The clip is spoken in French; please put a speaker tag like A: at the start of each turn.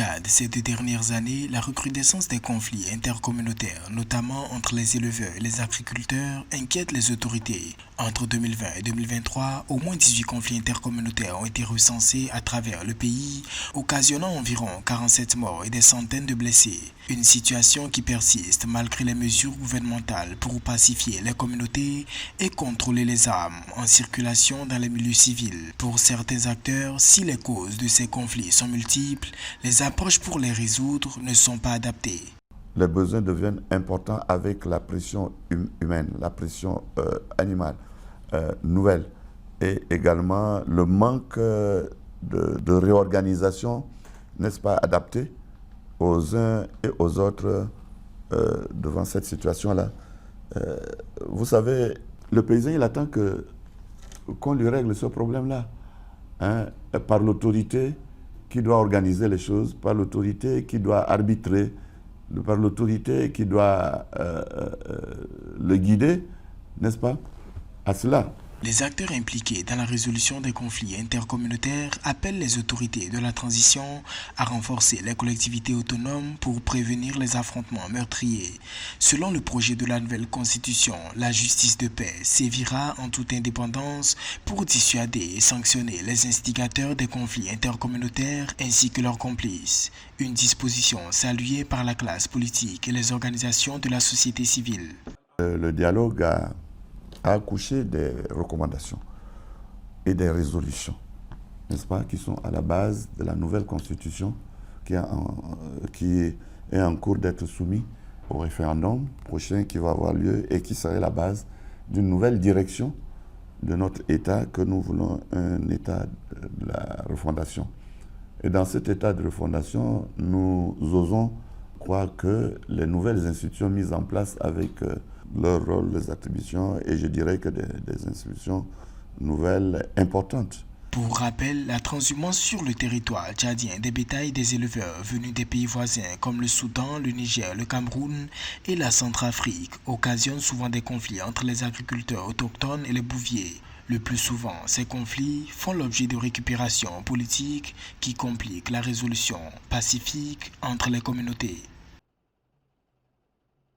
A: Tchad, ces 2 dernières années, la recrudescence des conflits intercommunautaires, notamment entre les éleveurs et les agriculteurs, inquiète les autorités. Entre 2020 et 2023, au moins 18 conflits intercommunautaires ont été recensés à travers le pays, occasionnant environ 47 morts et des centaines de blessés. Une situation qui persiste malgré les mesures gouvernementales pour pacifier les communautés et contrôler les armes en circulation dans les milieux civils. Pour certains acteurs, si les causes de ces conflits sont multiples, les approches pour les résoudre ne sont pas adaptées.
B: Les besoins deviennent importants avec la pression humaine, la pression animale nouvelle et également le manque de réorganisation, n'est-ce pas, adapté aux uns et aux autres devant cette situation-là. Vous savez, le paysan, il attend qu'on lui règle ce problème-là, hein, par l'autorité qui doit organiser les choses, par l'autorité qui doit arbitrer, par l'autorité qui doit le guider, n'est-ce pas, à cela.
A: Les acteurs impliqués dans la résolution des conflits intercommunautaires appellent les autorités de la transition à renforcer les collectivités autonomes pour prévenir les affrontements meurtriers. Selon le projet de la nouvelle constitution, la justice de paix sévira en toute indépendance pour dissuader et sanctionner les instigateurs des conflits intercommunautaires ainsi que leurs complices. Une disposition saluée par la classe politique et les organisations de la société civile.
B: Le dialogue a accouché des recommandations et des résolutions, n'est-ce pas, qui sont à la base de la nouvelle constitution qui est en cours d'être soumise au référendum prochain qui va avoir lieu et qui serait la base d'une nouvelle direction de notre État que nous voulons un État de la refondation. Et dans cet État de refondation, nous osons croire que les nouvelles institutions mises en place avec leur rôle, les attributions, et je dirais que des institutions nouvelles importantes.
A: Pour rappel, la transhumance sur le territoire tchadien des bétails des éleveurs venus des pays voisins comme le Soudan, le Niger, le Cameroun et la Centrafrique occasionne souvent des conflits entre les agriculteurs autochtones et les bouviers. Le plus souvent, ces conflits font l'objet de récupérations politiques qui compliquent la résolution pacifique entre les communautés.